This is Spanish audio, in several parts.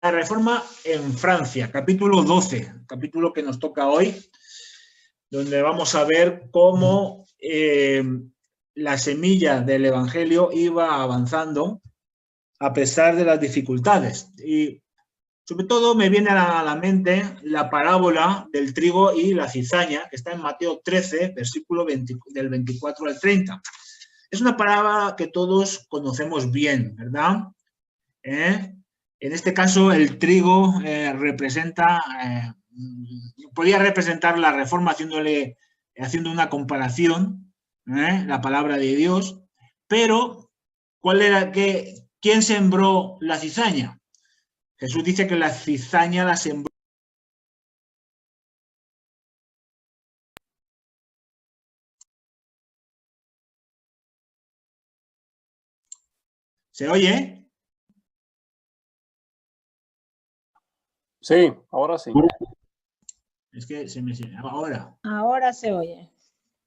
La reforma en Francia, capítulo 12, capítulo que nos toca hoy, donde vamos a ver cómo la semilla del Evangelio iba avanzando a pesar de las dificultades. Y sobre todo me viene a la mente la parábola del trigo y la cizaña, que está en Mateo 13, versículo del 24 al 30. Es una parábola que todos conocemos bien, ¿verdad? En este caso, el trigo podría representar la reforma haciendo una comparación, la palabra de Dios, pero ¿quién sembró la cizaña? Jesús dice que la cizaña la sembró. ¿Se oye? Sí, ahora sí. Es que se me... Ahora. Ahora se oye.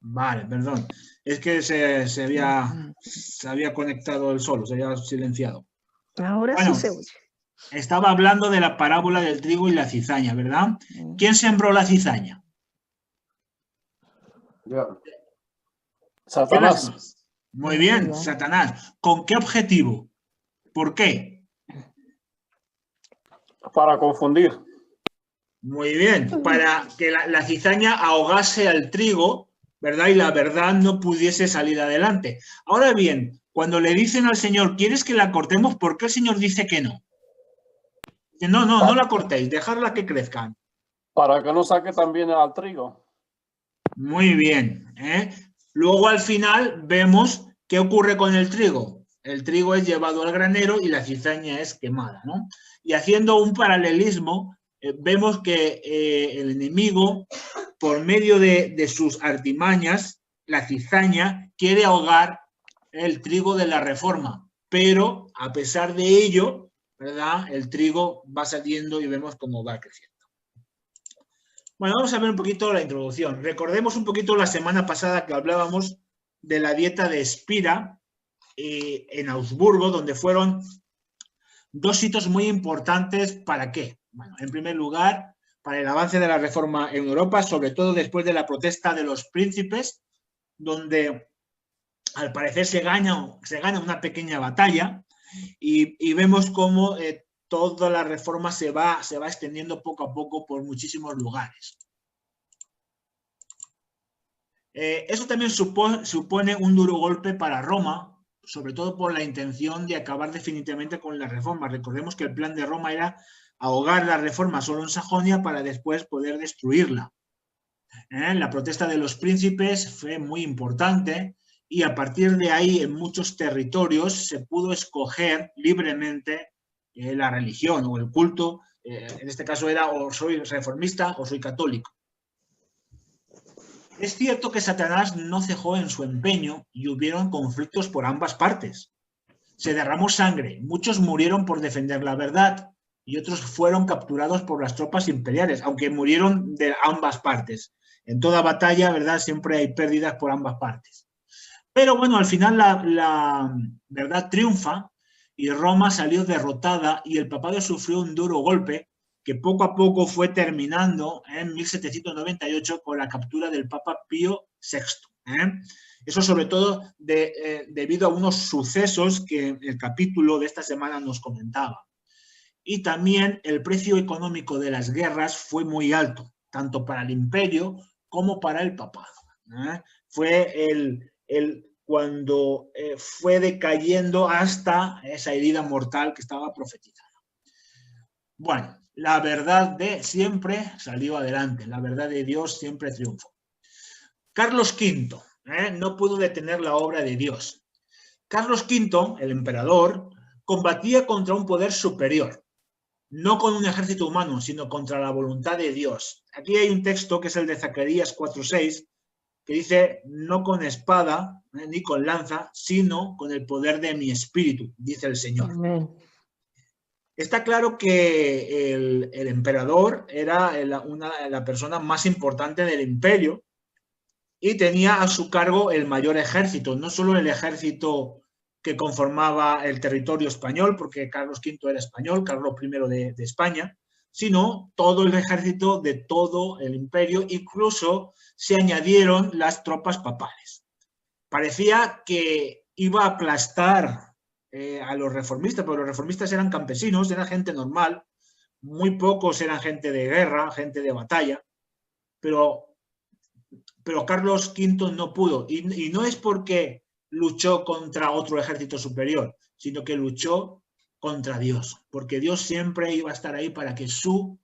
Vale, perdón. Es que se había conectado el solo, se había silenciado. Ahora bueno, sí se oye. Estaba hablando de la parábola del trigo y la cizaña, ¿verdad? ¿Quién sembró la cizaña? Satanás. Muy bien, Satanás. ¿Con qué objetivo? ¿Por qué? Para confundir. Muy bien, para que la cizaña ahogase al trigo, ¿verdad? Y la verdad no pudiese salir adelante. Ahora bien, cuando le dicen al Señor, ¿quieres que la cortemos? ¿Por qué el Señor dice que no? Que no la cortéis, dejadla que crezcan. Para que no saque también al trigo. Muy bien. Luego al final vemos qué ocurre con el trigo. El trigo es llevado al granero y la cizaña es quemada, ¿no? Y haciendo un paralelismo, vemos que el enemigo, por medio de sus artimañas, la cizaña quiere ahogar el trigo de la reforma, pero a pesar de ello, ¿verdad? El trigo va saliendo y vemos cómo va creciendo. Bueno, vamos a ver un poquito la introducción. Recordemos un poquito la semana pasada que hablábamos de la dieta de Spira en Augsburgo, donde fueron dos hitos muy importantes. ¿Para qué? Bueno, en primer lugar, para el avance de la reforma en Europa, sobre todo después de la protesta de los príncipes, donde al parecer se gana una pequeña batalla y vemos cómo toda la reforma se va extendiendo poco a poco por muchísimos lugares. Eso también supone un duro golpe para Roma, sobre todo por la intención de acabar definitivamente con la reforma. Recordemos que el plan de Roma era ahogar la reforma solo en Sajonia para después poder destruirla. La protesta de los príncipes fue muy importante y a partir de ahí en muchos territorios se pudo escoger libremente la religión o el culto. En este caso era o soy reformista o soy católico. Es cierto que Satanás no cejó en su empeño y hubieron conflictos por ambas partes. Se derramó sangre, muchos murieron por defender la verdad y otros fueron capturados por las tropas imperiales, aunque murieron de ambas partes. En toda batalla, ¿verdad? Siempre hay pérdidas por ambas partes. Pero bueno, al final la verdad triunfa y Roma salió derrotada y el papado sufrió un duro golpe que poco a poco fue terminando en 1798 con la captura del Papa Pío VI. Eso sobre todo debido a unos sucesos que el capítulo de esta semana nos comentaba. Y también el precio económico de las guerras fue muy alto, tanto para el imperio como para el papado. Fue cuando fue decayendo hasta esa herida mortal que estaba profetizada. Bueno, la verdad de siempre salió adelante, la verdad de Dios siempre triunfó. Carlos V no pudo detener la obra de Dios. Carlos V, el emperador, combatía contra un poder superior, no con un ejército humano, sino contra la voluntad de Dios. Aquí hay un texto que es el de Zacarías 4:6, que dice, no con espada ni con lanza, sino con el poder de mi espíritu, dice el Señor. Amén. Está claro que el emperador era la persona más importante del imperio y tenía a su cargo el mayor ejército, no solo el ejército que conformaba el territorio español, porque Carlos V era español, Carlos I de España, sino todo el ejército de todo el imperio, incluso se añadieron las tropas papales. Parecía que iba a aplastar a los reformistas, porque los reformistas eran campesinos, eran gente normal, muy pocos eran gente de guerra, gente de batalla, pero Carlos V no pudo, y no es porque luchó contra otro ejército superior, sino que luchó contra Dios, porque Dios siempre iba a estar ahí para que su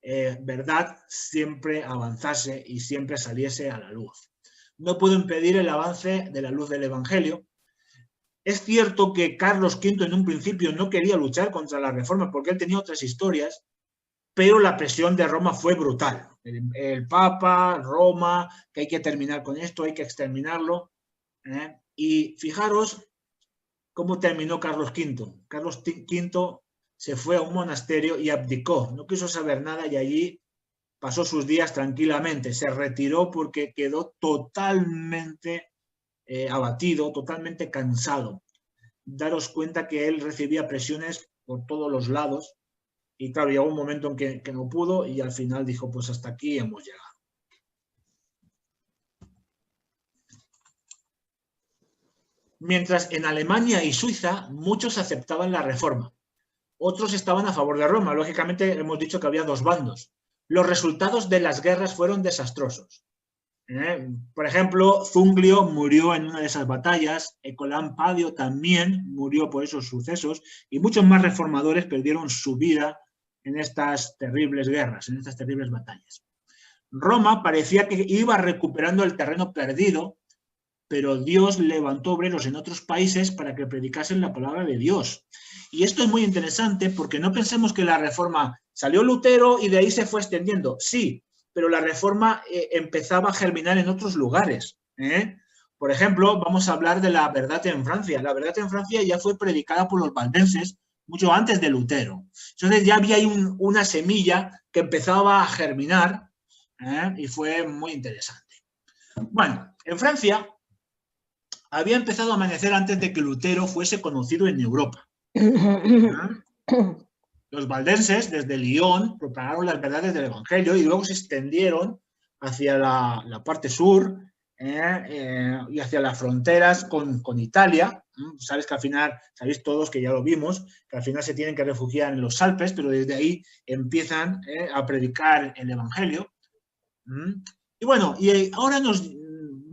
verdad siempre avanzase y siempre saliese a la luz. No pudo impedir el avance de la luz del Evangelio. Es cierto que Carlos V en un principio no quería luchar contra la Reforma porque él tenía otras historias, pero la presión de Roma fue brutal. El Papa, Roma, que hay que terminar con esto, hay que exterminarlo. Y fijaros cómo terminó Carlos V. Carlos V se fue a un monasterio y abdicó, no quiso saber nada y allí pasó sus días tranquilamente. Se retiró porque quedó totalmente abatido, totalmente cansado. Daros cuenta que él recibía presiones por todos los lados y claro, llegó un momento en que no pudo y al final dijo, pues hasta aquí hemos llegado. Mientras en Alemania y Suiza muchos aceptaban la Reforma, otros estaban a favor de Roma. Lógicamente hemos dicho que había dos bandos. Los resultados de las guerras fueron desastrosos. Por ejemplo, Zunglio murió en una de esas batallas, Ecolán Padio también murió por esos sucesos y muchos más reformadores perdieron su vida en estas terribles guerras, en estas terribles batallas. Roma parecía que iba recuperando el terreno perdido, pero Dios levantó obreros en otros países para que predicasen la palabra de Dios. Y esto es muy interesante porque no pensemos que la Reforma salió Lutero y de ahí se fue extendiendo. Sí, pero la Reforma empezaba a germinar en otros lugares. Por ejemplo, vamos a hablar de la verdad en Francia. La verdad en Francia ya fue predicada por los valdenses mucho antes de Lutero. Entonces ya había ahí una semilla que empezaba a germinar y fue muy interesante. Bueno, en Francia había empezado a amanecer antes de que Lutero fuese conocido en Europa. Los valdenses, desde Lyon, propagaron las verdades del Evangelio y luego se extendieron hacia la parte sur y hacia las fronteras con Italia. Sabes que al final, sabéis todos que ya lo vimos, que al final se tienen que refugiar en los Alpes, pero desde ahí empiezan a predicar el Evangelio. Y bueno, y ahora nos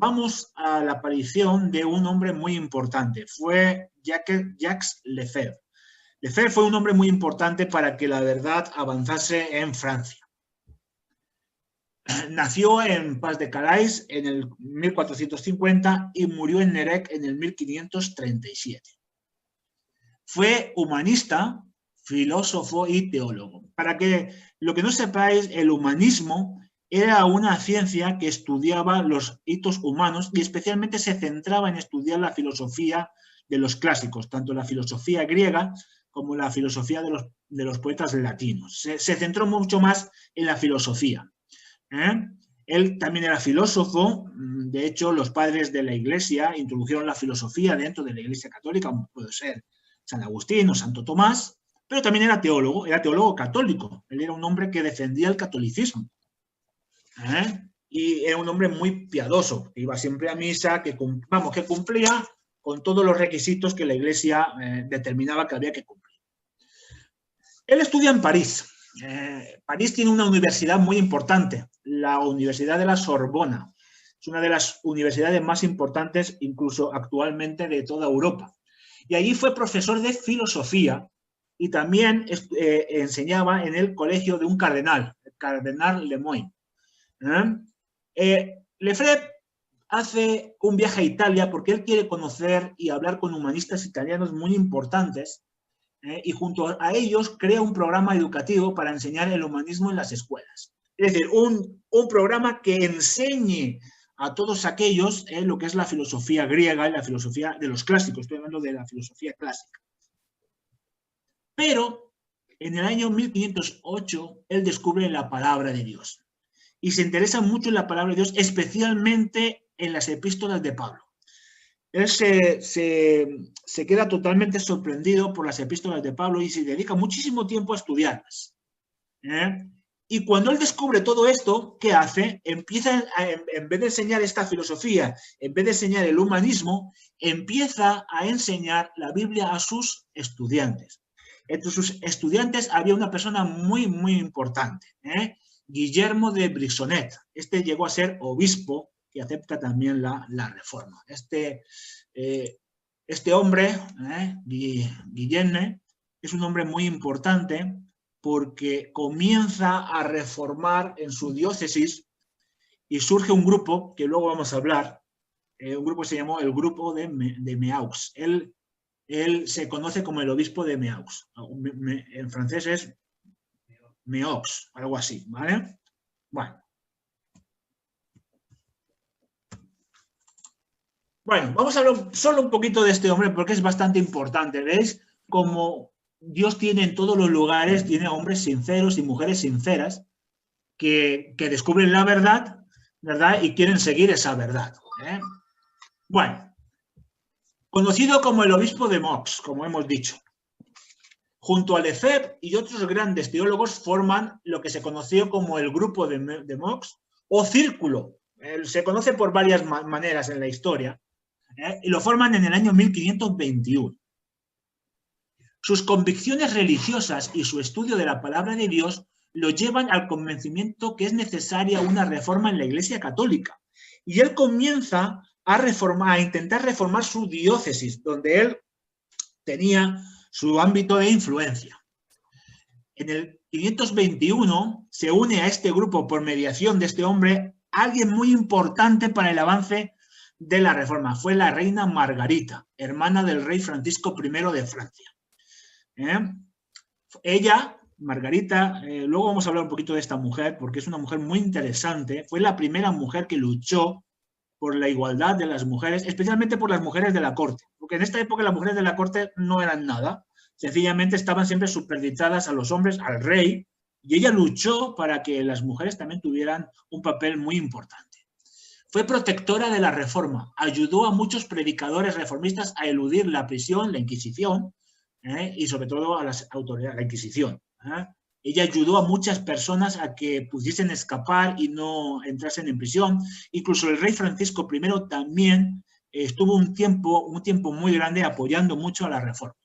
vamos a la aparición de un hombre muy importante. Fue Jacques Lefebvre. Lefebvre fue un hombre muy importante para que la verdad avanzase en Francia. Nació en Pas de Calais en el 1450 y murió en Nérec en el 1537. Fue humanista, filósofo y teólogo. Para que lo que no sepáis, el humanismo era una ciencia que estudiaba los hitos humanos y especialmente se centraba en estudiar la filosofía de los clásicos, tanto la filosofía griega como la filosofía de los poetas latinos. Se centró mucho más en la filosofía. Él también era filósofo. De hecho, los padres de la Iglesia introdujeron la filosofía dentro de la Iglesia católica, como puede ser San Agustín o Santo Tomás, pero también era teólogo católico. Él era un hombre que defendía el catolicismo. Y era un hombre muy piadoso, que iba siempre a misa, que cumplía con todos los requisitos que la Iglesia determinaba que había que cumplir. Él estudia en París. París tiene una universidad muy importante, la Universidad de la Sorbona. Es una de las universidades más importantes, incluso actualmente, de toda Europa. Y allí fue profesor de filosofía y también enseñaba en el colegio de un cardenal, el cardenal Lemoyne. Lefebvre hace un viaje a Italia porque él quiere conocer y hablar con humanistas italianos muy importantes y junto a ellos crea un programa educativo para enseñar el humanismo en las escuelas. Es decir, un programa que enseñe a todos aquellos lo que es la filosofía griega y la filosofía de los clásicos. Estoy hablando de la filosofía clásica. Pero en el año 1508 él descubre la palabra de Dios y se interesa mucho en la palabra de Dios, especialmente en las epístolas de Pablo. él se queda totalmente sorprendido por las epístolas de Pablo y se dedica muchísimo tiempo a estudiarlas. Y cuando él descubre todo esto, ¿qué hace? Empieza, en vez de enseñar esta filosofía, en vez de enseñar el humanismo, empieza a enseñar la Biblia a sus estudiantes. Entre sus estudiantes había una persona muy, muy importante, Guillermo de Brissonnet. Este llegó a ser obispo que acepta también la reforma. Este hombre, Guillermo, es un hombre muy importante porque comienza a reformar en su diócesis y surge un grupo que luego vamos a hablar, un grupo que se llamó el grupo de Meaux. Él se conoce como el obispo de Meaux. En francés es Meaux, algo así, ¿vale? Bueno, vamos a hablar solo un poquito de este hombre porque es bastante importante. ¿Veis? Como Dios tiene en todos los lugares, tiene hombres sinceros y mujeres sinceras que descubren la verdad, ¿verdad? Y quieren seguir esa verdad. Bueno, conocido como el obispo de Meaux, como hemos dicho. Junto a Lefebvre y otros grandes teólogos forman lo que se conoció como el grupo de Meaux o círculo. Se conoce por varias maneras en la historia. Y lo forman en el año 1521. Sus convicciones religiosas y su estudio de la palabra de Dios lo llevan al convencimiento que es necesaria una reforma en la Iglesia Católica. Y él comienza a intentar reformar su diócesis, donde él tenía su ámbito de influencia. En el 521 se une a este grupo por mediación de este hombre alguien muy importante para el avance de la reforma. Fue la reina Margarita, hermana del rey Francisco I de Francia. Ella, Margarita, luego vamos a hablar un poquito de esta mujer porque es una mujer muy interesante. Fue la primera mujer que luchó por la igualdad de las mujeres, especialmente por las mujeres de la corte, porque en esta época las mujeres de la corte no eran nada, sencillamente estaban siempre superditadas a los hombres, al rey, y ella luchó para que las mujeres también tuvieran un papel muy importante. Fue protectora de la reforma, ayudó a muchos predicadores reformistas a eludir la prisión, la Inquisición, y sobre todo a las autoridades, la Inquisición. Ella ayudó a muchas personas a que pudiesen escapar y no entrasen en prisión. Incluso el rey Francisco I también estuvo un tiempo muy grande apoyando mucho a la reforma.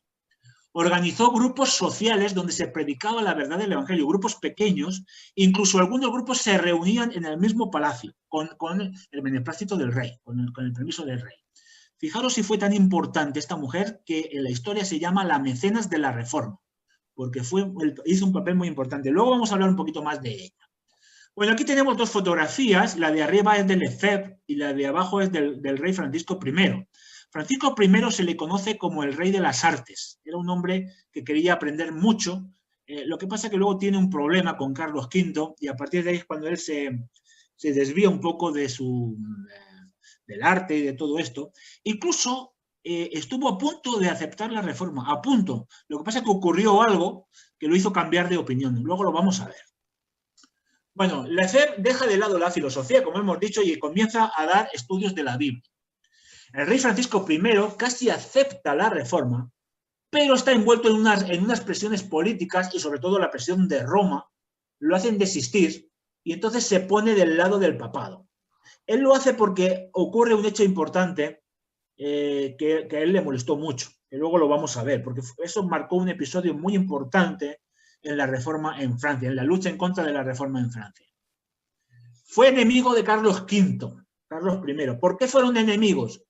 Organizó grupos sociales donde se predicaba la verdad del Evangelio, grupos pequeños, incluso algunos grupos se reunían en el mismo palacio, con el beneplácito del rey, con el permiso del rey. Fijaros si fue tan importante esta mujer que en la historia se llama la mecenas de la Reforma, porque hizo un papel muy importante. Luego vamos a hablar un poquito más de ella. Bueno, aquí tenemos dos fotografías, la de arriba es de Lefebvre y la de abajo es del rey Francisco I. Francisco I se le conoce como el rey de las artes. Era un hombre que quería aprender mucho. Lo que pasa es que luego tiene un problema con Carlos V y a partir de ahí es cuando él se desvía un poco del arte y de todo esto. Incluso estuvo a punto de aceptar la reforma, a punto. Lo que pasa es que ocurrió algo que lo hizo cambiar de opinión. Luego lo vamos a ver. Bueno, Lefebvre deja de lado la filosofía, como hemos dicho, y comienza a dar estudios de la Biblia. El rey Francisco I casi acepta la reforma, pero está envuelto en unas presiones políticas y sobre todo la presión de Roma lo hacen desistir y entonces se pone del lado del papado. Él lo hace porque ocurre un hecho importante que a él le molestó mucho, que luego lo vamos a ver, porque eso marcó un episodio muy importante en la reforma en Francia, en la lucha en contra de la reforma en Francia. Fue enemigo de Carlos V, Carlos I. ¿Por qué fueron enemigos?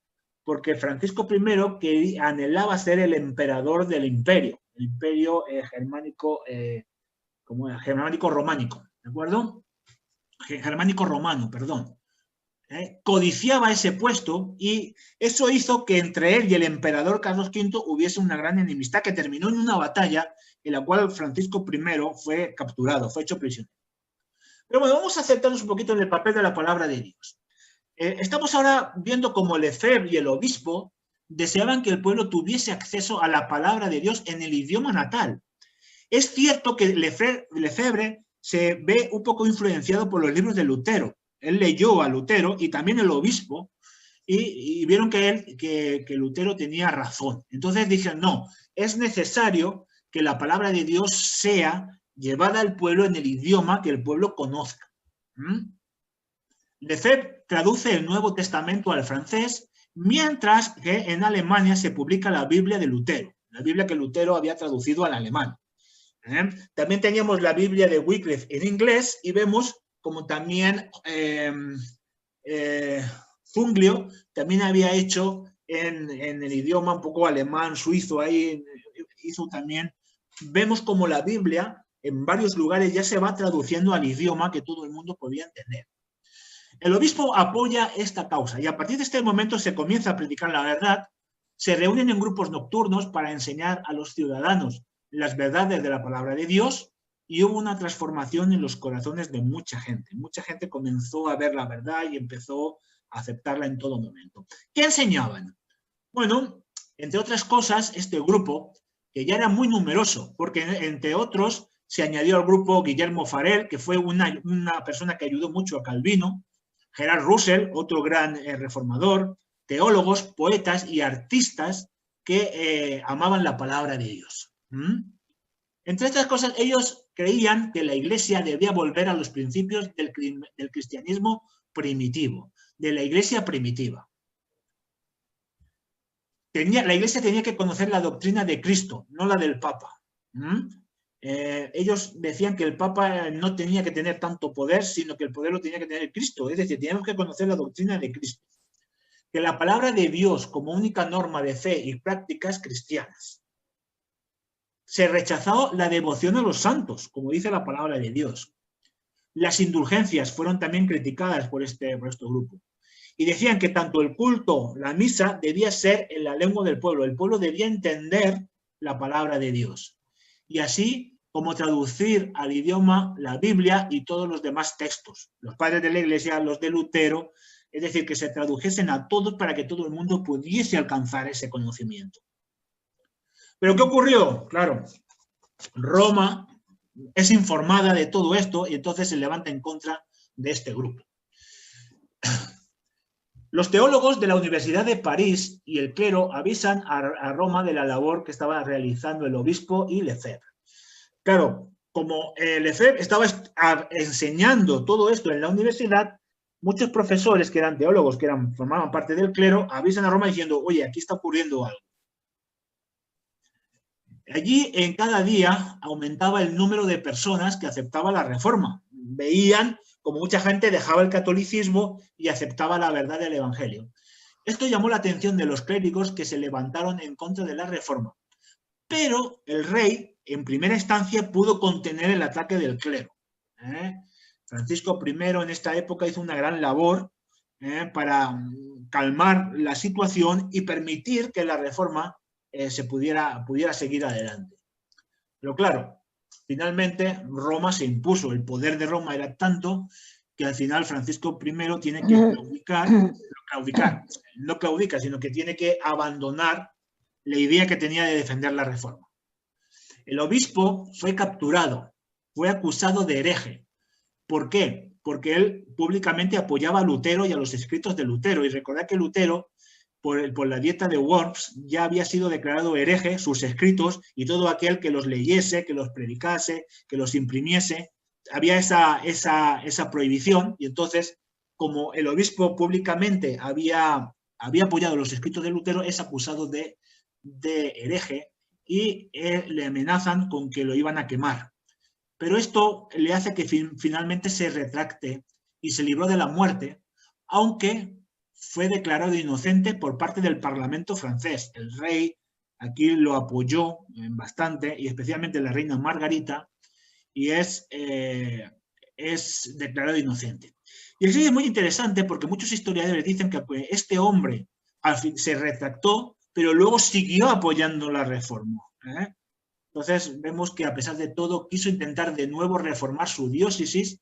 Porque Francisco I que anhelaba ser el emperador del imperio, el imperio germánico-románico, ¿de acuerdo? Germánico-romano, perdón. Codiciaba ese puesto y eso hizo que entre él y el emperador Carlos V hubiese una gran enemistad que terminó en una batalla en la cual Francisco I fue capturado, fue hecho prisionero. Pero bueno, vamos a centrarnos un poquito en el papel de la palabra de Dios. Estamos ahora viendo cómo Lefebvre y el obispo deseaban que el pueblo tuviese acceso a la palabra de Dios en el idioma natal. Es cierto que Lefebvre se ve un poco influenciado por los libros de Lutero. Él leyó a Lutero y también el obispo y vieron que Lutero tenía razón. Entonces dijeron, no, es necesario que la palabra de Dios sea llevada al pueblo en el idioma que el pueblo conozca. Lefebvre traduce el Nuevo Testamento al francés, mientras que en Alemania se publica la Biblia de Lutero, la Biblia que Lutero había traducido al alemán. También teníamos la Biblia de Wycliffe en inglés y vemos como también Zwinglio también había hecho en el idioma un poco alemán, suizo, ahí hizo también. Vemos como la Biblia en varios lugares ya se va traduciendo al idioma que todo el mundo podía entender. El obispo apoya esta causa y a partir de este momento se comienza a predicar la verdad, se reúnen en grupos nocturnos para enseñar a los ciudadanos las verdades de la palabra de Dios y hubo una transformación en los corazones de mucha gente. Mucha gente comenzó a ver la verdad y empezó a aceptarla en todo momento. ¿Qué enseñaban? Bueno, entre otras cosas, este grupo, que ya era muy numeroso, porque entre otros se añadió al grupo Guillermo Farel, que fue una persona que ayudó mucho a Calvino, Gerard Russell, otro gran reformador, teólogos, poetas y artistas que amaban la palabra de Dios. Entre estas cosas, ellos creían que la Iglesia debía volver a los principios del cristianismo primitivo, de la Iglesia primitiva. La Iglesia tenía que conocer la doctrina de Cristo, no la del Papa. Ellos decían que el Papa no tenía que tener tanto poder, sino que el poder lo tenía que tener Cristo. Es decir, teníamos que conocer la doctrina de Cristo. Que la palabra de Dios como única norma de fe y prácticas cristianas. Se rechazó la devoción a los santos, como dice la palabra de Dios. Las indulgencias fueron también criticadas por este grupo. Y decían que tanto el culto, la misa, debía ser en la lengua del pueblo. El pueblo debía entender la palabra de Dios. Y así como traducir al idioma la Biblia y todos los demás textos. Los padres de la Iglesia, los de Lutero, es decir, que se tradujesen a todos para que todo el mundo pudiese alcanzar ese conocimiento. ¿Pero qué ocurrió? Claro, Roma es informada de todo esto y entonces se levanta en contra de este grupo. Los teólogos de la Universidad de París y el clero avisan a Roma de la labor que estaba realizando el obispo y Lefebvre. Claro, como Lefebvre estaba enseñando todo esto en la universidad, muchos profesores que eran teólogos, que formaban parte del clero, avisan a Roma diciendo, oye, aquí está ocurriendo algo. Allí, en cada día, aumentaba el número de personas que aceptaba la reforma. Veían como mucha gente dejaba el catolicismo y aceptaba la verdad del evangelio. Esto llamó la atención de los clérigos que se levantaron en contra de la reforma. Pero el rey, en primera instancia, pudo contener el ataque del clero. Francisco I en esta época hizo una gran labor para calmar la situación y permitir que la reforma se pudiera seguir adelante. Pero claro, finalmente Roma se impuso. El poder de Roma era tanto que al final Francisco I tiene que no claudica, sino que tiene que abandonar la idea que tenía de defender la reforma. El obispo fue capturado, fue acusado de hereje. ¿Por qué? Porque él públicamente apoyaba a Lutero y a los escritos de Lutero. Y recordad que Lutero, por la dieta de Worms, ya había sido declarado hereje, sus escritos, y todo aquel que los leyese, que los predicase, que los imprimiese, había esa prohibición. Y entonces, como el obispo públicamente había apoyado los escritos de Lutero, es acusado de hereje y le amenazan con que lo iban a quemar. Pero esto le hace que finalmente se retracte y se libró de la muerte, aunque fue declarado inocente por parte del Parlamento francés. El rey aquí lo apoyó bastante, y especialmente la reina Margarita, y es declarado inocente. Y así es muy interesante porque muchos historiadores dicen que este hombre al fin se retractó, pero luego siguió apoyando la reforma. Entonces vemos que a pesar de todo quiso intentar de nuevo reformar su diócesis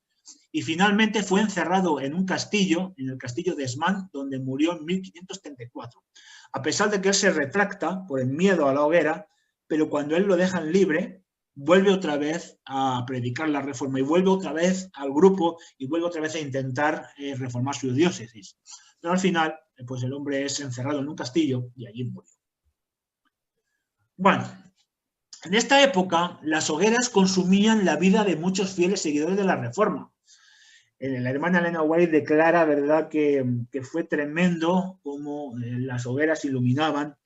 y finalmente fue encerrado en un castillo, en el castillo de Esmán, donde murió en 1534. A pesar de que él se retracta por el miedo a la hoguera, pero cuando él lo dejan libre, vuelve otra vez a predicar la reforma y vuelve otra vez al grupo y vuelve otra vez a intentar reformar su diócesis. Pero al final, pues el hombre es encerrado en un castillo y allí murió. Bueno, en esta época las hogueras consumían la vida de muchos fieles seguidores de la Reforma. La hermana Elena White declara, ¿verdad?, que fue tremendo cómo las hogueras iluminaban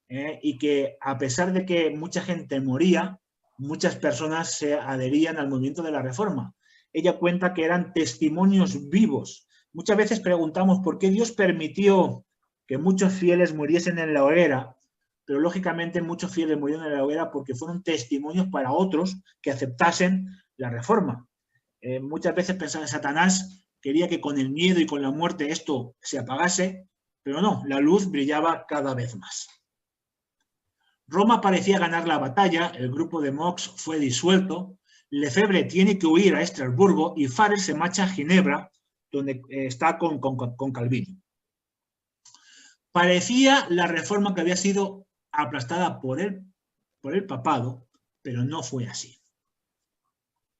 y que a pesar de que mucha gente moría, muchas personas se adherían al movimiento de la Reforma. Ella cuenta que eran testimonios vivos. Muchas veces preguntamos por qué Dios permitió que muchos fieles muriesen en la hoguera, pero lógicamente muchos fieles murieron en la hoguera porque fueron testimonios para otros que aceptasen la Reforma. Muchas veces pensaba que Satanás quería que con el miedo y con la muerte esto se apagase, pero no, la luz brillaba cada vez más. Roma parecía ganar la batalla, el grupo de Mox fue disuelto, Lefebvre tiene que huir a Estrasburgo y Farel se marcha a Ginebra, donde está con Calvino. Parecía la Reforma que había sido aplastada por el papado, pero no fue así.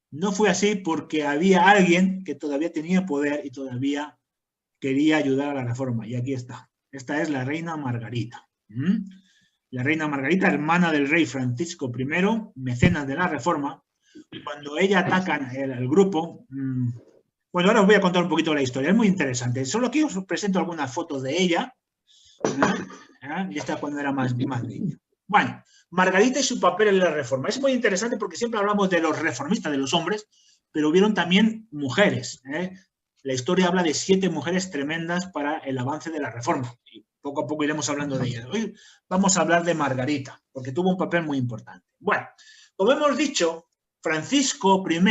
No fue así porque había alguien que todavía tenía poder y todavía quería ayudar a la Reforma. Y aquí está. Esta es la reina Margarita. La reina Margarita, hermana del rey Francisco I, mecenas de la Reforma. Cuando ella ataca al grupo... Bueno, ahora os voy a contar un poquito la historia. Es muy interesante. Solo aquí os presento algunas fotos de ella. Y esta cuando era más niña. Bueno, Margarita y su papel en la Reforma. Es muy interesante porque siempre hablamos de los reformistas, de los hombres, pero hubieron también mujeres. La historia habla de 7 mujeres tremendas para el avance de la Reforma. Y poco a poco iremos hablando de ellas. Hoy vamos a hablar de Margarita, porque tuvo un papel muy importante. Bueno, como hemos dicho, Francisco I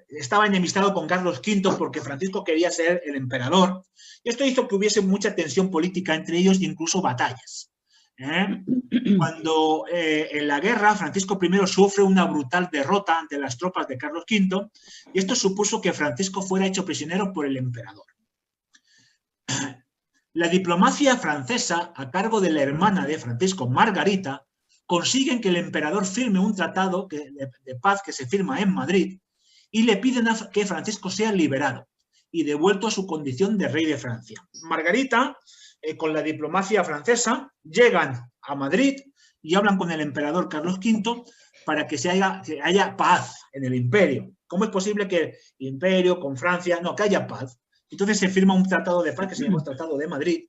estaba enemistado con Carlos V porque Francisco quería ser el emperador. Y esto hizo que hubiese mucha tensión política entre ellos e incluso batallas. Cuando en la guerra Francisco I sufre una brutal derrota ante las tropas de Carlos V y esto supuso que Francisco fuera hecho prisionero por el emperador. La diplomacia francesa, a cargo de la hermana de Francisco, Margarita, consiguen que el emperador firme un tratado de paz que se firma en Madrid y le piden que Francisco sea liberado y devuelto a su condición de rey de Francia. Margarita, con la diplomacia francesa, llegan a Madrid y hablan con el emperador Carlos V para que haya paz en el imperio. ¿Cómo es posible que el imperio con Francia, no, que haya paz? Entonces se firma un tratado de paz que se llama Tratado de Madrid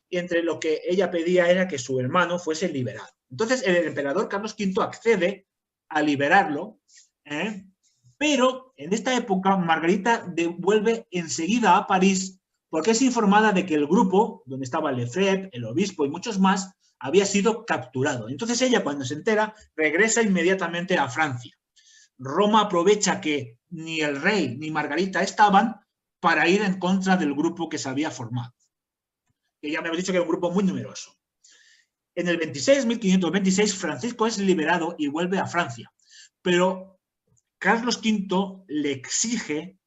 y entre lo que ella pedía era que su hermano fuese liberado. Entonces el emperador Carlos V accede a liberarlo, pero en esta época Margarita vuelve enseguida a París porque es informada de que el grupo, donde estaba Lefebvre, el obispo y muchos más, había sido capturado. Entonces ella, cuando se entera, regresa inmediatamente a Francia. Roma aprovecha que ni el rey ni Margarita estaban para ir en contra del grupo que se había formado. Que ya me habéis dicho que era un grupo muy numeroso. En el 1526, Francisco es liberado y vuelve a Francia. Pero Carlos V le exige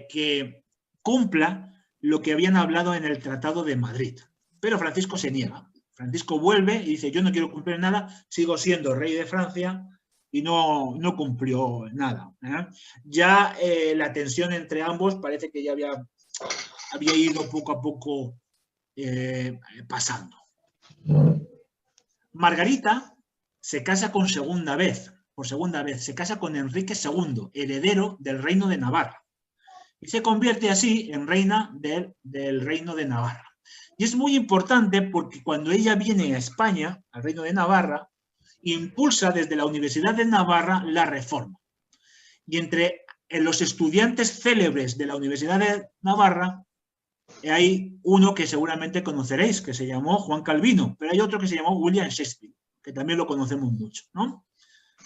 que cumpla lo que habían hablado en el Tratado de Madrid. Pero Francisco se niega. Francisco vuelve y dice, yo no quiero cumplir nada, sigo siendo rey de Francia y no cumplió nada. Ya la tensión entre ambos parece que ya había ido poco a poco pasando. Margarita se casa por segunda vez, se casa con Enrique II, heredero del reino de Navarra. Y se convierte así en reina del reino de Navarra. Y es muy importante porque cuando ella viene a España, al reino de Navarra, impulsa desde la Universidad de Navarra la Reforma. Y entre los estudiantes célebres de la Universidad de Navarra hay uno que seguramente conoceréis, que se llamó Juan Calvino, pero hay otro que se llamó William Shakespeare, que también lo conocemos mucho, ¿no?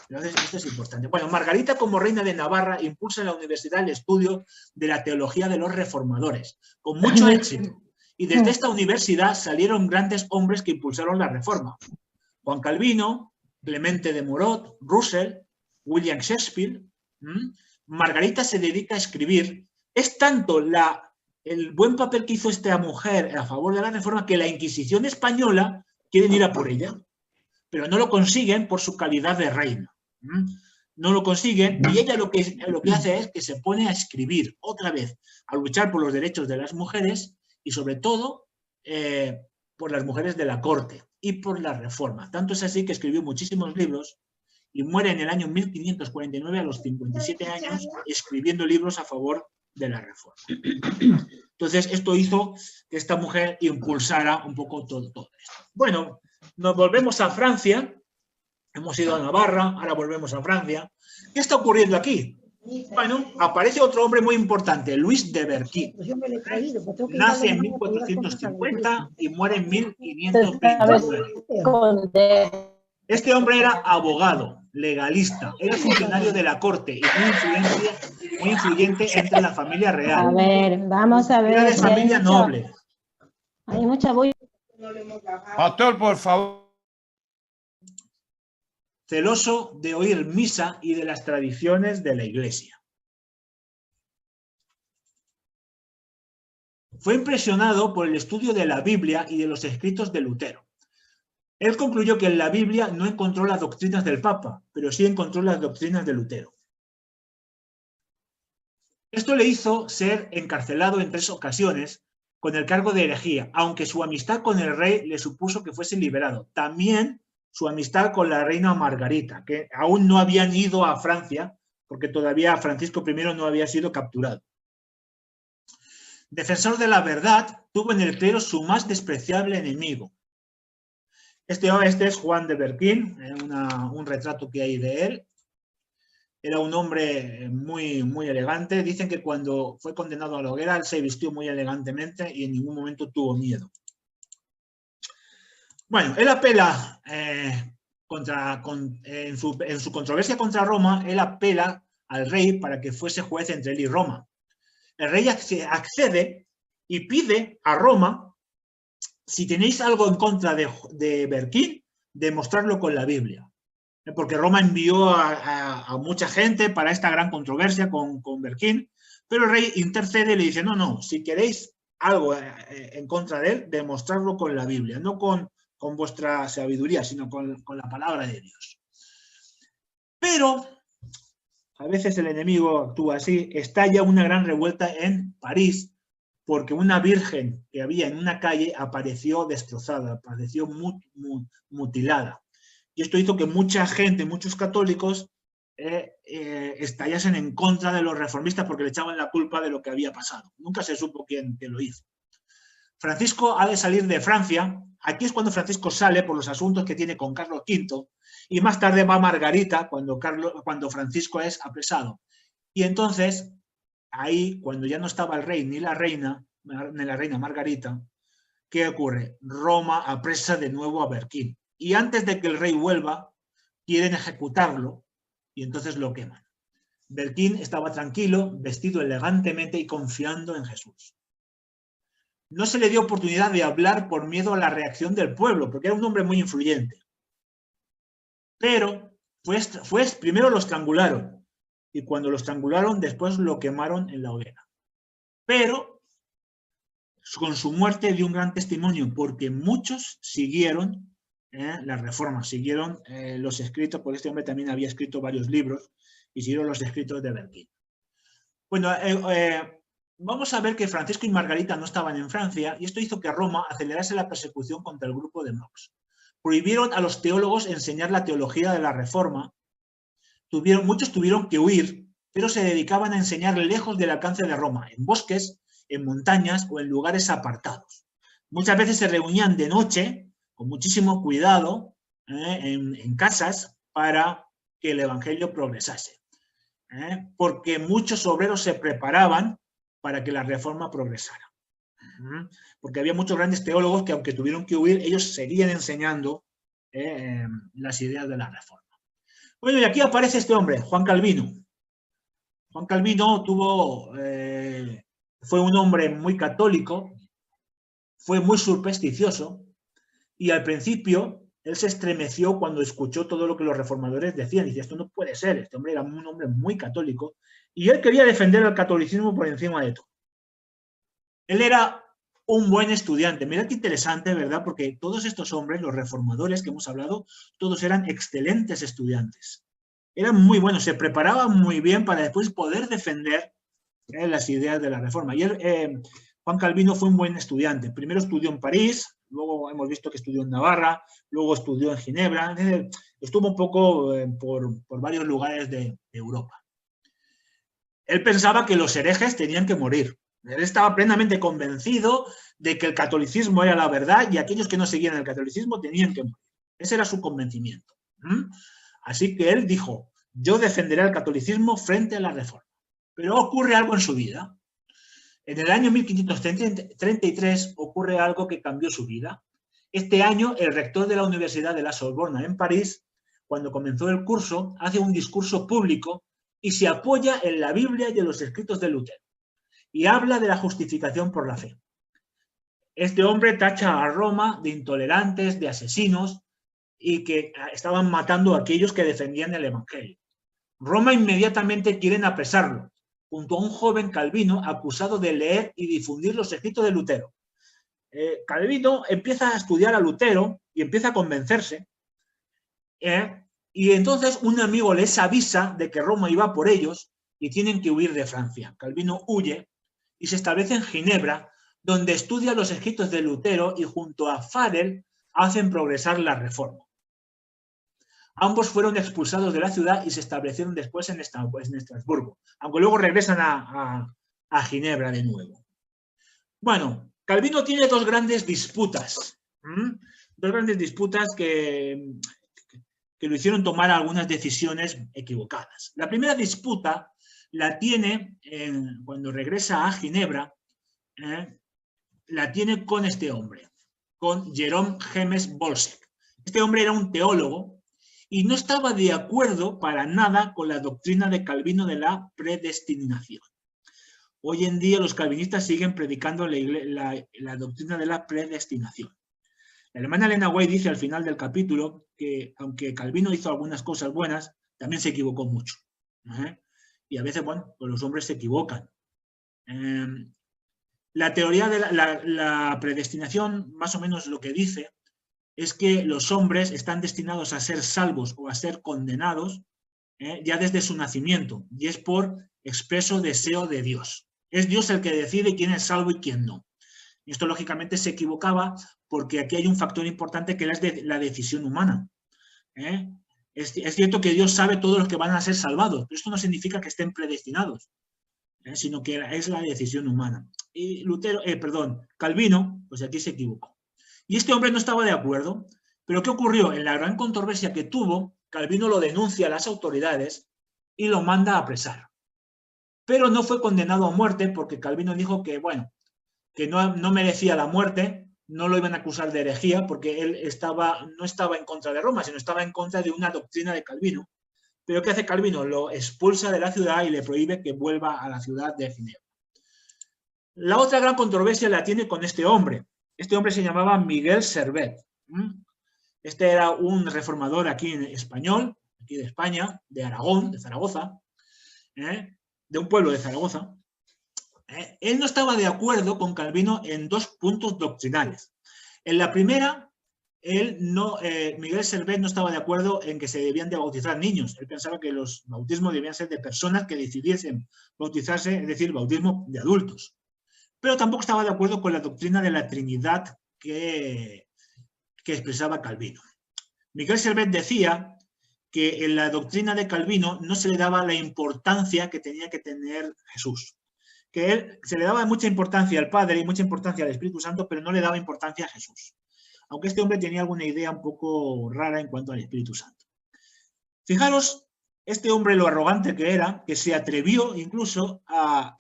Entonces, esto es importante. Bueno, Margarita, como reina de Navarra, impulsa en la universidad el estudio de la teología de los reformadores, con mucho éxito. Y desde esta universidad salieron grandes hombres que impulsaron la reforma. Juan Calvino, Clemente de Morot, Russell, William Shakespeare. Margarita se dedica a escribir. Es tanto el buen papel que hizo esta mujer a favor de la reforma que la Inquisición española quiere ir a por ella. Pero no lo consiguen por su calidad de reina. No lo consiguen y ella lo que hace es que se pone a escribir otra vez, a luchar por los derechos de las mujeres y sobre todo por las mujeres de la corte y por la reforma. Tanto es así que escribió muchísimos libros y muere en el año 1549 a los 57 años escribiendo libros a favor de la reforma. Entonces esto hizo que esta mujer impulsara un poco todo esto. Bueno, nos volvemos a Francia, hemos ido a Navarra, ahora volvemos a Francia. ¿Qué está ocurriendo aquí? Bueno, aparece otro hombre muy importante, Luis de Berquín. Nace en 1450 y muere en 1529. Este hombre era abogado, legalista, era funcionario de la corte y muy influyente entre la familia real. A ver, vamos a ver. Era de familia noble. Hay mucha bulla. Pastor, por favor. Celoso de oír misa y de las tradiciones de la iglesia. Fue impresionado por el estudio de la Biblia y de los escritos de Lutero. Él concluyó que en la Biblia no encontró las doctrinas del Papa, pero sí encontró las doctrinas de Lutero. Esto le hizo ser encarcelado en 3 ocasiones con el cargo de herejía, aunque su amistad con el rey le supuso que fuese liberado. También su amistad con la reina Margarita, que aún no habían ido a Francia, porque todavía Francisco I no había sido capturado. Defensor de la verdad, tuvo en el clero su más despreciable enemigo. Este es Juan de Berquín, un retrato que hay de él. Era un hombre muy elegante. Dicen que cuando fue condenado a la hoguera, él se vistió muy elegantemente y en ningún momento tuvo miedo. Bueno, él apela, en su controversia contra Roma, él apela al rey para que fuese juez entre él y Roma. El rey accede y pide a Roma, si tenéis algo en contra de Berquín, demostrarlo con la Biblia. Porque Roma envió a mucha gente para esta gran controversia con Berquín, pero el rey intercede y le dice, no, si queréis algo en contra de él, demostrarlo con la Biblia, no con vuestra sabiduría, sino con la palabra de Dios. Pero a veces el enemigo actúa así. Estalla una gran revuelta en París porque una virgen que había en una calle apareció destrozada, apareció mutilada. Y esto hizo que mucha gente, muchos católicos, estallasen en contra de los reformistas porque le echaban la culpa de lo que había pasado. Nunca se supo quién lo hizo. Francisco ha de salir de Francia. Aquí es cuando Francisco sale por los asuntos que tiene con Carlos V, y más tarde va Margarita cuando Francisco es apresado. Y entonces, ahí, cuando ya no estaba el rey ni la reina Margarita, ¿qué ocurre? Roma apresa de nuevo a Berquín. Y antes de que el rey vuelva, quieren ejecutarlo y entonces lo queman. Berquín estaba tranquilo, vestido elegantemente y confiando en Jesús. No se le dio oportunidad de hablar por miedo a la reacción del pueblo, porque era un hombre muy influyente. Pero primero lo estrangularon, y cuando lo estrangularon, después lo quemaron en la hoguera. Pero con su muerte dio un gran testimonio, porque muchos siguieron las reformas, siguieron los escritos, porque este hombre también había escrito varios libros, y siguieron los escritos de Berquín. Bueno, vamos a ver que Francisco y Margarita no estaban en Francia, y esto hizo que Roma acelerase la persecución contra el grupo de Knox. Prohibieron a los teólogos enseñar la teología de la Reforma. Muchos tuvieron que huir, pero se dedicaban a enseñar lejos del alcance de Roma, en bosques, en montañas o en lugares apartados. Muchas veces se reunían de noche, con muchísimo cuidado, en casas, para que el evangelio progresase. Porque muchos obreros se preparaban para que la Reforma progresara. Porque había muchos grandes teólogos que, aunque tuvieron que huir, ellos seguían enseñando las ideas de la Reforma. Bueno, y aquí aparece este hombre, Juan Calvino. Juan Calvino fue un hombre muy católico, fue muy supersticioso, y al principio él se estremeció cuando escuchó todo lo que los reformadores decían. Y decía, esto no puede ser, este hombre era un hombre muy católico, y él quería defender el catolicismo por encima de todo. Él era un buen estudiante. Mira qué interesante, ¿verdad? Porque todos estos hombres, los reformadores que hemos hablado, todos eran excelentes estudiantes. Eran muy buenos, se preparaban muy bien para después poder defender las ideas de la Reforma. Y Juan Juan Calvino fue un buen estudiante. Primero estudió en París, luego hemos visto que estudió en Navarra, luego estudió en Ginebra, estuvo un poco por varios lugares de Europa. Él pensaba que los herejes tenían que morir. Él estaba plenamente convencido de que el catolicismo era la verdad y aquellos que no seguían el catolicismo tenían que morir. Ese era su convencimiento. Así que él dijo, yo defenderé el catolicismo frente a la reforma. Pero ocurre algo en su vida. En el año 1533 ocurre algo que cambió su vida. Este año, el rector de la Universidad de la Sorbona en París, cuando comenzó el curso, hace un discurso público y se apoya en la Biblia y en los escritos de Lutero. Y habla de la justificación por la fe. Este hombre tacha a Roma de intolerantes, de asesinos, y que estaban matando a aquellos que defendían el Evangelio. Roma inmediatamente quieren apresarlo, junto a un joven Calvino acusado de leer y difundir los escritos de Lutero. Calvino empieza a estudiar a Lutero y empieza a convencerse, y entonces un amigo les avisa de que Roma iba por ellos y tienen que huir de Francia. Calvino huye y se establece en Ginebra, donde estudia los escritos de Lutero y junto a Farel hacen progresar la reforma. Ambos fueron expulsados de la ciudad y se establecieron después en Estrasburgo, aunque luego regresan a Ginebra de nuevo. Bueno, Calvino tiene dos grandes disputas que lo hicieron tomar algunas decisiones equivocadas. La primera disputa la tiene, cuando regresa a Ginebra, la tiene con este hombre, con Jerome James Bolsec. Este hombre era un teólogo y no estaba de acuerdo para nada con la doctrina de Calvino de la predestinación. Hoy en día los calvinistas siguen predicando la doctrina de la predestinación. La hermana Elena White dice al final del capítulo que aunque Calvino hizo algunas cosas buenas, también se equivocó mucho. Y a veces, bueno, pues los hombres se equivocan. La teoría de la predestinación, más o menos lo que dice, es que los hombres están destinados a ser salvos o a ser condenados ya desde su nacimiento, y es por expreso deseo de Dios. Es Dios el que decide quién es salvo y quién no. Y esto lógicamente se equivocaba porque aquí hay un factor importante que es la decisión humana. Es cierto que Dios sabe todos los que van a ser salvados, pero esto no significa que estén predestinados, sino que es la decisión humana. Y Calvino, pues aquí se equivocó. Y este hombre no estaba de acuerdo, pero ¿qué ocurrió? En la gran controversia que tuvo, Calvino lo denuncia a las autoridades y lo manda a apresar. Pero no fue condenado a muerte porque Calvino dijo que, bueno, que no merecía la muerte, no lo iban a acusar de herejía porque él no estaba en contra de Roma, sino estaba en contra de una doctrina de Calvino. Pero ¿qué hace Calvino? Lo expulsa de la ciudad y le prohíbe que vuelva a la ciudad de Ginebra. La otra gran controversia la tiene con este hombre. Este hombre se llamaba Miguel Servet. Este era un reformador aquí en español, aquí de España, de Aragón, de Zaragoza, de un pueblo de Zaragoza. Él no estaba de acuerdo con Calvino en dos puntos doctrinales. En la primera, Miguel Servet no estaba de acuerdo en que se debían de bautizar niños. Él pensaba que los bautismos debían ser de personas que decidiesen bautizarse, es decir, bautismo de adultos. Pero tampoco estaba de acuerdo con la doctrina de la Trinidad que expresaba Calvino. Miguel Servet decía que en la doctrina de Calvino no se le daba la importancia que tenía que tener Jesús. Que se le daba mucha importancia al Padre y mucha importancia al Espíritu Santo, pero no le daba importancia a Jesús. Aunque este hombre tenía alguna idea un poco rara en cuanto al Espíritu Santo. Fijaros, este hombre lo arrogante que era, que se atrevió incluso a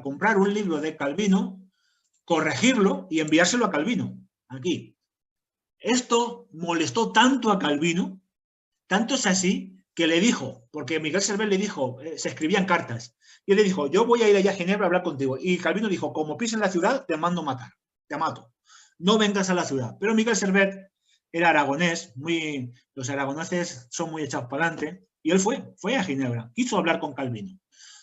comprar un libro de Calvino, corregirlo y enviárselo a Calvino, aquí. Esto molestó tanto a Calvino, tanto es así, que le dijo, porque Miguel Servet le dijo, se escribían cartas, y él le dijo, yo voy a ir allá a Ginebra a hablar contigo. Y Calvino dijo, como pises en la ciudad, te mando matar, te mato. No vengas a la ciudad. Pero Miguel Servet era aragonés, los aragoneses son muy echados para adelante, y él fue a Ginebra, quiso hablar con Calvino.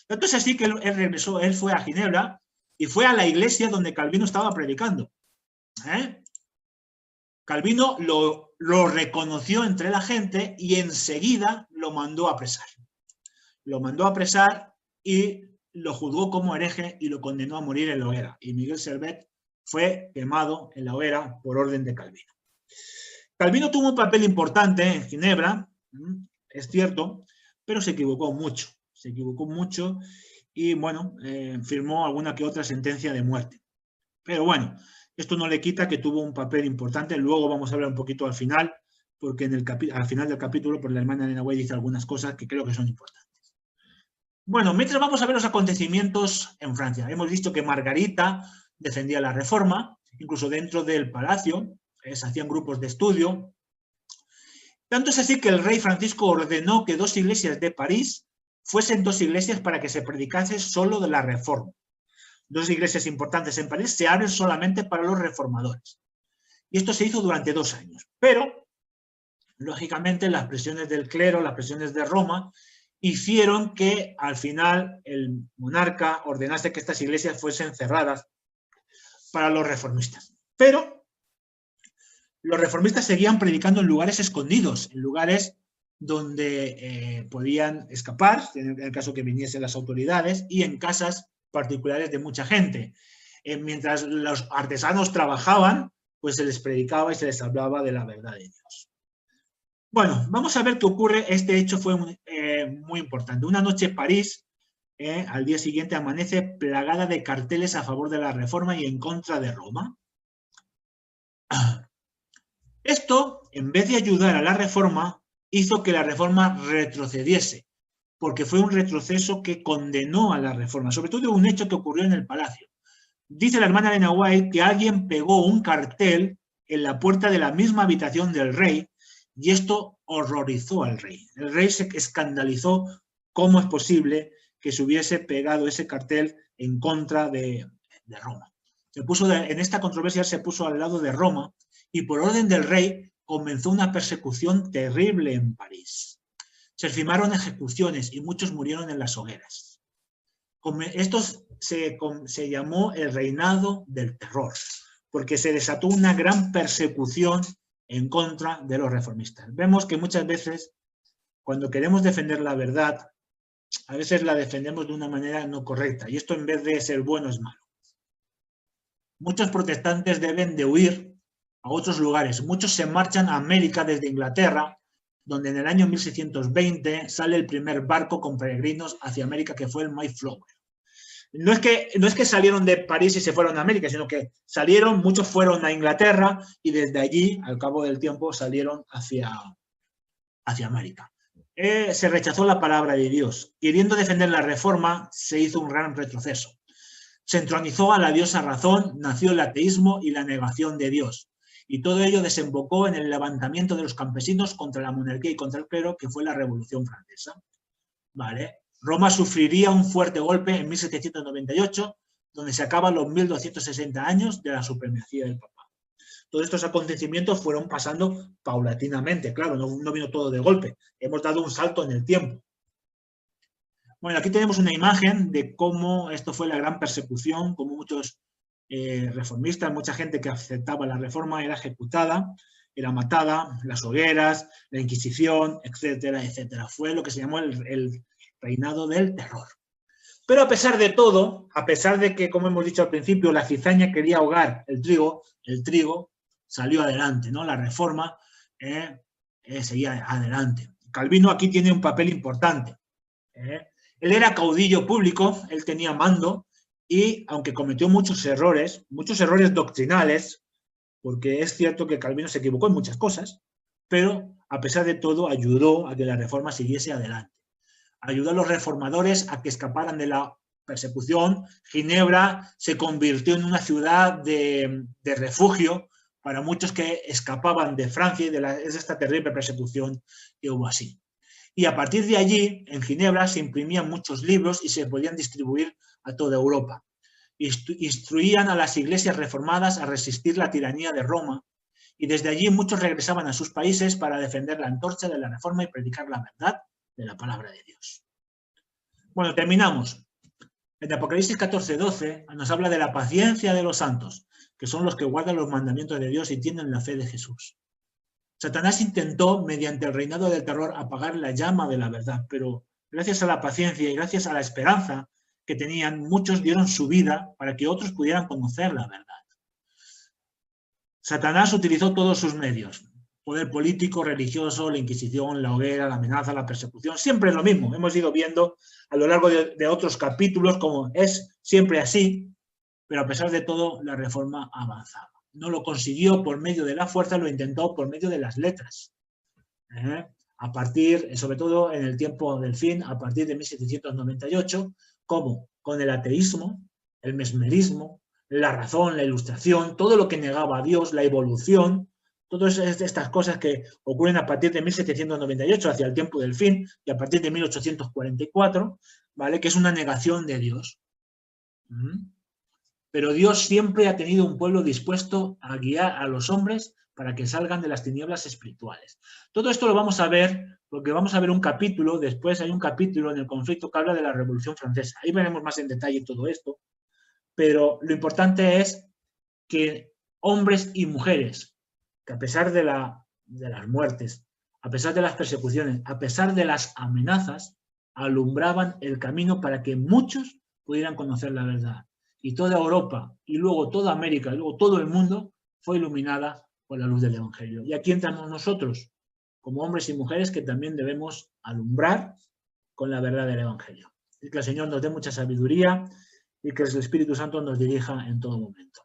Entonces así que él regresó, él fue a Ginebra y fue a la iglesia donde Calvino estaba predicando. Calvino lo reconoció entre la gente y enseguida lo mandó a apresar. Lo mandó a apresar y lo juzgó como hereje y lo condenó a morir en la hoguera. Y Miguel Servet fue quemado en la hoguera por orden de Calvino. Calvino tuvo un papel importante en Ginebra, es cierto, pero se equivocó mucho. Se equivocó mucho y, bueno, firmó alguna que otra sentencia de muerte. Pero bueno, esto no le quita que tuvo un papel importante. Luego vamos a hablar un poquito al final, porque al final del capítulo, pues la hermana Elena White dice algunas cosas que creo que son importantes. Bueno, mientras vamos a ver los acontecimientos en Francia. Hemos visto que Margarita defendía la reforma, incluso dentro del palacio, se hacían grupos de estudio. Tanto es así que el rey Francisco ordenó que 2 iglesias de París fuesen 2 iglesias para que se predicase solo de la reforma. 2 iglesias importantes en París se abren solamente para los reformadores. Y esto se hizo durante 2 años. Pero, lógicamente, las presiones del clero, las presiones de Roma, hicieron que al final el monarca ordenase que estas iglesias fuesen cerradas para los reformistas. Pero los reformistas seguían predicando en lugares escondidos, en lugares donde podían escapar, en el caso que viniesen las autoridades, y en casas particulares de mucha gente. Mientras los artesanos trabajaban, pues se les predicaba y se les hablaba de la verdad de Dios. Bueno, vamos a ver qué ocurre. Este hecho fue muy importante. Una noche en París, al día siguiente amanece plagada de carteles a favor de la reforma y en contra de Roma. Esto, en vez de ayudar a la reforma, hizo que la reforma retrocediese, porque fue un retroceso que condenó a la reforma, sobre todo un hecho que ocurrió en el palacio. Dice la hermana Elena White que alguien pegó un cartel en la puerta de la misma habitación del rey y esto horrorizó al rey. El rey se escandalizó cómo es posible que se hubiese pegado ese cartel en contra de Roma. En esta controversia se puso al lado de Roma y por orden del rey comenzó una persecución terrible en París. Se firmaron ejecuciones y muchos murieron en las hogueras. Esto se llamó el reinado del terror, porque se desató una gran persecución en contra de los reformistas. Vemos que muchas veces, cuando queremos defender la verdad, a veces la defendemos de una manera no correcta, y esto en vez de ser bueno es malo. Muchos protestantes deben de huir a otros lugares. Muchos se marchan a América desde Inglaterra, donde en el año 1620 sale el primer barco con peregrinos hacia América, que fue el Mayflower. No es que salieron de París y se fueron a América, sino que salieron, muchos fueron a Inglaterra y desde allí, al cabo del tiempo, salieron hacia América. Se rechazó la palabra de Dios. Queriendo defender la reforma, se hizo un gran retroceso. Se entronizó a la diosa razón, nació el ateísmo y la negación de Dios. Y todo ello desembocó en el levantamiento de los campesinos contra la monarquía y contra el clero, que fue la Revolución Francesa. ¿Vale? Roma sufriría un fuerte golpe en 1798, donde se acaban los 1260 años de la supremacía del Papa. Todos estos acontecimientos fueron pasando paulatinamente, claro, no vino todo de golpe. Hemos dado un salto en el tiempo. Bueno, aquí tenemos una imagen de cómo esto fue la gran persecución, cómo muchos reformistas, mucha gente que aceptaba la reforma era ejecutada, era matada, las hogueras, la Inquisición, etcétera, etcétera. Fue lo que se llamó el reinado del terror. Pero a pesar de todo, a pesar de que, como hemos dicho al principio, la cizaña quería ahogar el trigo salió adelante, ¿no? La reforma seguía adelante. Calvino aquí tiene un papel importante. Él era caudillo público, él tenía mando, y aunque cometió muchos errores doctrinales, porque es cierto que Calvino se equivocó en muchas cosas, pero a pesar de todo ayudó a que la reforma siguiese adelante. Ayudó a los reformadores a que escaparan de la persecución. Ginebra se convirtió en una ciudad de refugio para muchos que escapaban de Francia y de esta terrible persecución que hubo así. Y a partir de allí, en Ginebra, se imprimían muchos libros y se podían distribuir a toda Europa. Instruían a las iglesias reformadas a resistir la tiranía de Roma y desde allí muchos regresaban a sus países para defender la antorcha de la reforma y predicar la verdad de la palabra de Dios. Bueno, terminamos. En Apocalipsis 14:12 nos habla de la paciencia de los santos, que son los que guardan los mandamientos de Dios y tienen la fe de Jesús. Satanás intentó, mediante el reinado del terror, apagar la llama de la verdad, pero gracias a la paciencia y gracias a la esperanza que tenían, muchos dieron su vida para que otros pudieran conocer la verdad. Satanás utilizó todos sus medios, poder político, religioso, la Inquisición, la hoguera, la amenaza, la persecución, siempre es lo mismo. Hemos ido viendo a lo largo de otros capítulos cómo es siempre así, pero a pesar de todo la Reforma avanzaba. No lo consiguió por medio de la fuerza, lo intentó por medio de las letras. A partir, sobre todo en el tiempo del fin, a partir de 1798, como con el ateísmo, el mesmerismo, la razón, la ilustración, todo lo que negaba a Dios, la evolución, todas estas cosas que ocurren a partir de 1798, hacia el tiempo del fin, y a partir de 1844, ¿vale? Que es una negación de Dios. Pero Dios siempre ha tenido un pueblo dispuesto a guiar a los hombres para que salgan de las tinieblas espirituales. Todo esto lo vamos a ver, porque vamos a ver un capítulo, después hay un capítulo en el conflicto que habla de la Revolución Francesa. Ahí veremos más en detalle todo esto, pero lo importante es que hombres y mujeres, que a pesar de las muertes, a pesar de las persecuciones, a pesar de las amenazas, alumbraban el camino para que muchos pudieran conocer la verdad. Y toda Europa, y luego toda América, y luego todo el mundo fue iluminada por la luz del Evangelio. Y aquí entramos nosotros, como hombres y mujeres, que también debemos alumbrar con la verdad del Evangelio. Y que el Señor nos dé mucha sabiduría y que el Espíritu Santo nos dirija en todo momento.